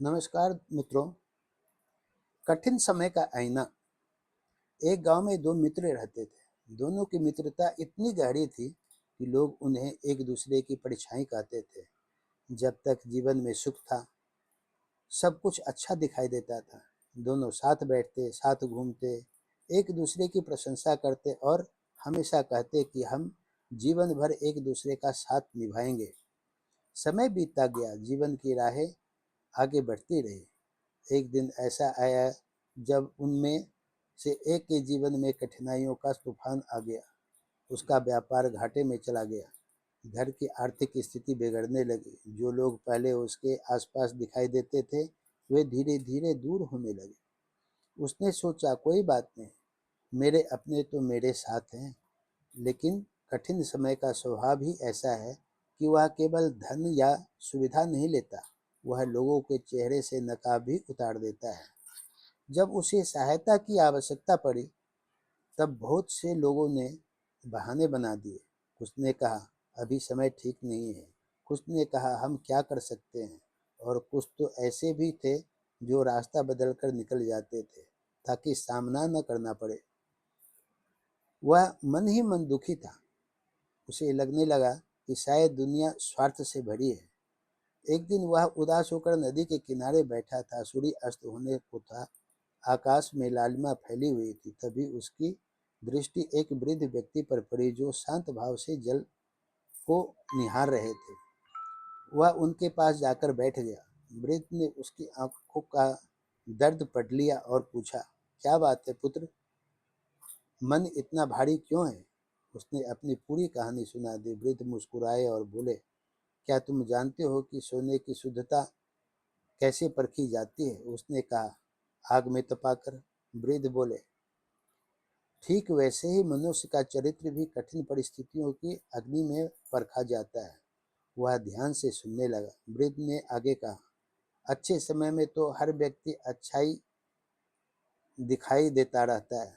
नमस्कार मित्रों। कठिन समय का आईना। एक गांव में दो मित्र रहते थे। दोनों की मित्रता इतनी गहरी थी कि लोग उन्हें एक दूसरे की परछाई कहते थे। जब तक जीवन में सुख था, सब कुछ अच्छा दिखाई देता था। दोनों साथ बैठते, साथ घूमते, एक दूसरे की प्रशंसा करते और हमेशा कहते कि हम जीवन भर एक दूसरे का साथ निभाएंगे। समय बीतता गया, जीवन की राहें आगे बढ़ती रही। एक दिन ऐसा आया जब उनमें से एक के जीवन में कठिनाइयों का तूफान आ गया। उसका व्यापार घाटे में चला गया। घर की आर्थिक स्थिति बिगड़ने लगी। जो लोग पहले उसके आसपास दिखाई देते थे, वे धीरे धीरे दूर होने लगे। उसने सोचा, कोई बात नहीं, मेरे अपने तो मेरे साथ हैं। लेकिन कठिन समय का स्वभाव ही ऐसा है कि वह केवल धन या सुविधा नहीं लेता, वह लोगों के चेहरे से नकाब भी उतार देता है। जब उसे सहायता की आवश्यकता पड़ी, तब बहुत से लोगों ने बहाने बना दिए। कुछ ने कहा, अभी समय ठीक नहीं है। कुछ ने कहा, हम क्या कर सकते हैं। और कुछ तो ऐसे भी थे जो रास्ता बदलकर निकल जाते थे ताकि सामना न करना पड़े। वह मन ही मन दुखी था। उसे लगने लगा कि शायद दुनिया स्वार्थ से भरी है। एक दिन वह उदास होकर नदी के किनारे बैठा था। सूर्य अस्त होने को था। आकाश में लालिमा फैली हुई थी। तभी उसकी दृष्टि एक वृद्ध व्यक्ति पर पड़ी जो शांत भाव से जल को निहार रहे थे। वह उनके पास जाकर बैठ गया। वृद्ध ने उसकी आंखों का दर्द पढ़ लिया और पूछा, क्या बात है पुत्र, मन इतना भारी क्यों है। उसने अपनी पूरी कहानी सुना दी। वृद्ध मुस्कुराए और बोले, क्या तुम जानते हो कि सोने की शुद्धता कैसे परखी जाती है। उसने कहा, आग में तपाकर। वृद्ध बोले, ठीक वैसे ही मनुष्य का चरित्र भी कठिन परिस्थितियों की अग्नि में परखा जाता है। वह ध्यान से सुनने लगा। वृद्ध ने आगे कहा, अच्छे समय में तो हर व्यक्ति अच्छाई दिखाई देता रहता है।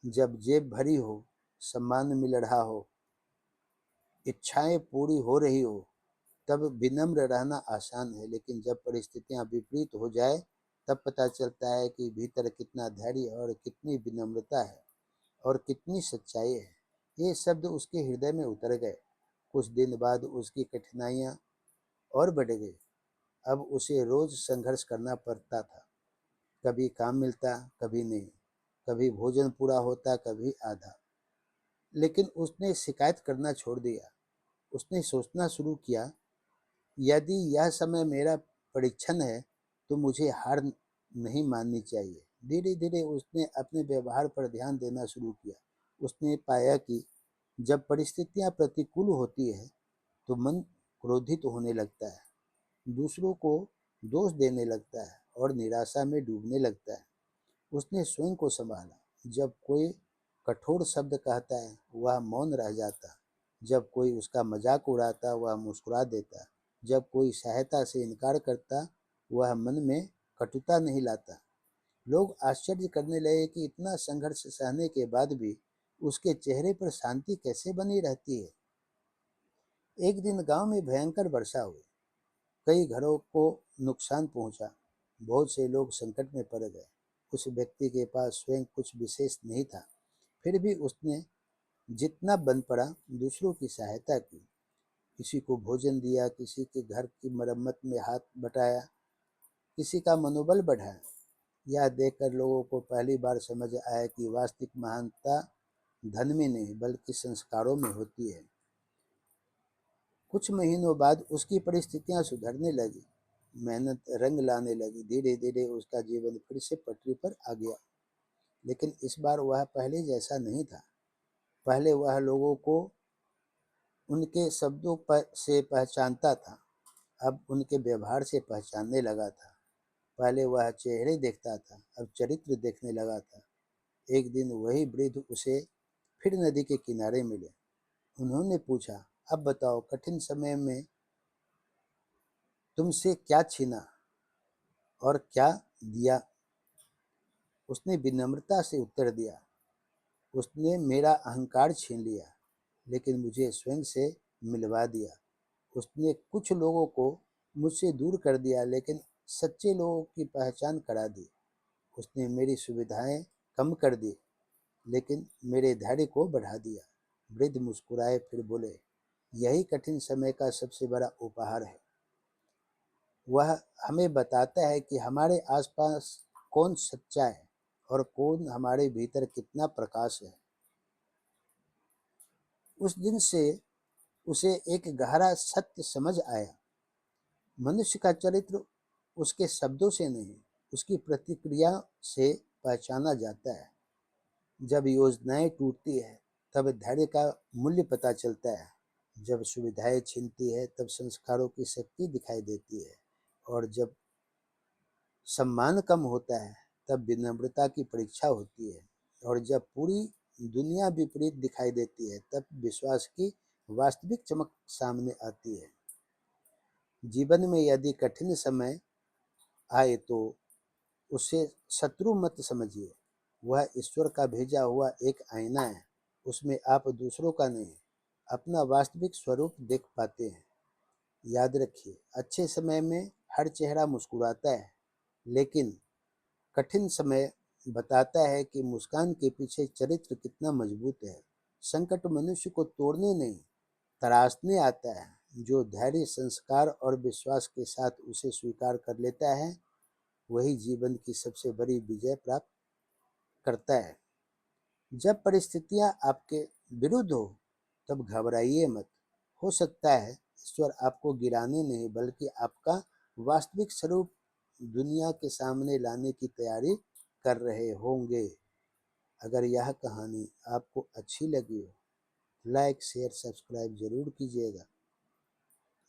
जब जेब भरी हो, सम्मान मिल रहा हो, इच्छाएं पूरी हो रही हो, तब विनम्र रहना आसान है। लेकिन जब परिस्थितियां विपरीत हो जाए, तब पता चलता है कि भीतर कितना धैर्य और कितनी विनम्रता है और कितनी सच्चाई है। ये शब्द उसके हृदय में उतर गए। कुछ दिन बाद उसकी कठिनाइयां और बढ़ गई। अब उसे रोज संघर्ष करना पड़ता था। कभी काम मिलता, कभी नहीं। कभी भोजन पूरा होता, कभी आधा। लेकिन उसने शिकायत करना छोड़ दिया। उसने सोचना शुरू किया, यदि यह समय मेरा परीक्षण है, तो मुझे हार नहीं माननी चाहिए। धीरे धीरे उसने अपने व्यवहार पर ध्यान देना शुरू किया। उसने पाया कि जब परिस्थितियां प्रतिकूल होती है, तो मन क्रोधित होने लगता है, दूसरों को दोष देने लगता है और निराशा में डूबने लगता है। उसने स्वयं को संभाला। जब कोई कठोर शब्द कहता है, वह मौन रह जाता। जब कोई उसका मजाक उड़ाता, वह मुस्कुरा देता। जब कोई सहायता से इनकार करता, वह मन में कटुता नहीं लाता। लोग आश्चर्य करने लगे कि इतना संघर्ष सहने के बाद भी उसके चेहरे पर शांति कैसे बनी रहती है। एक दिन गांव में भयंकर वर्षा हुई। कई घरों को नुकसान पहुंचा। बहुत से लोग संकट में पड़ गए। उस व्यक्ति के पास स्वयं कुछ विशेष नहीं था, फिर भी उसने जितना बन पड़ा दूसरों की सहायता की। किसी को भोजन दिया, किसी के घर की मरम्मत में हाथ बटाया, किसी का मनोबल बढ़ाया। यह देखकर लोगों को पहली बार समझ आया कि वास्तविक महानता धन में नहीं बल्कि संस्कारों में होती है। कुछ महीनों बाद उसकी परिस्थितियां सुधरने लगी। मेहनत रंग लाने लगी। धीरे धीरे उसका जीवन फिर से पटरी पर आ गया। लेकिन इस बार वह पहले जैसा नहीं था। पहले वह लोगों को उनके शब्दों पर से पहचानता था, अब उनके व्यवहार से पहचानने लगा था। पहले वह चेहरे देखता था, अब चरित्र देखने लगा था। एक दिन वही वृद्ध उसे फिर नदी के किनारे मिले। उन्होंने पूछा, अब बताओ, कठिन समय में तुमसे क्या छीना और क्या दिया। उसने विनम्रता से उत्तर दिया, उसने मेरा अहंकार छीन लिया, लेकिन मुझे स्वयं से मिलवा दिया। उसने कुछ लोगों को मुझसे दूर कर दिया, लेकिन सच्चे लोगों की पहचान करा दी। उसने मेरी सुविधाएं कम कर दी, लेकिन मेरे धैर्य को बढ़ा दिया। वृद्ध मुस्कुराए फिर बोले, यही कठिन समय का सबसे बड़ा उपहार है। वह हमें बताता है कि हमारे आसपास कौन सच्चा है और कौन हमारे भीतर कितना प्रकाश है। उस दिन से उसे एक गहरा सत्य समझ आया। मनुष्य का चरित्र उसके शब्दों से नहीं, उसकी प्रतिक्रिया से पहचाना जाता है। जब योजनाएं टूटती है तब धैर्य का मूल्य पता चलता है। जब सुविधाएं छिनती है तब संस्कारों की शक्ति दिखाई देती है। और जब सम्मान कम होता है तब विनम्रता की परीक्षा होती है। और जब पूरी दुनिया विपरीत दिखाई देती है तब विश्वास की वास्तविक चमक सामने आती है। जीवन में यदि कठिन समय आए तो उसे शत्रु मत समझिए। वह ईश्वर का भेजा हुआ एक आईना है। उसमें आप दूसरों का नहीं, अपना वास्तविक स्वरूप देख पाते हैं। याद रखिए, अच्छे समय में हर चेहरा मुस्कुराता है, लेकिन कठिन समय बताता है कि मुस्कान के पीछे चरित्र कितना मजबूत है। संकट मनुष्य को तोड़ने नहीं, तराशने आता है। जो धैर्य, संस्कार और विश्वास के साथ उसे स्वीकार कर लेता है, वही जीवन की सबसे बड़ी विजय प्राप्त करता है। जब परिस्थितियां आपके विरुद्ध हो तब घबराइए मत। हो सकता है ईश्वर आपको गिराने नहीं बल्कि आपका वास्तविक स्वरूप दुनिया के सामने लाने की तैयारी कर रहे होंगे। अगर यह कहानी आपको अच्छी लगी हो, लाइक, शेयर, सब्सक्राइब जरूर कीजिएगा।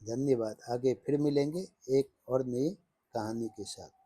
धन्यवाद। आगे फिर मिलेंगे एक और नई कहानी के साथ।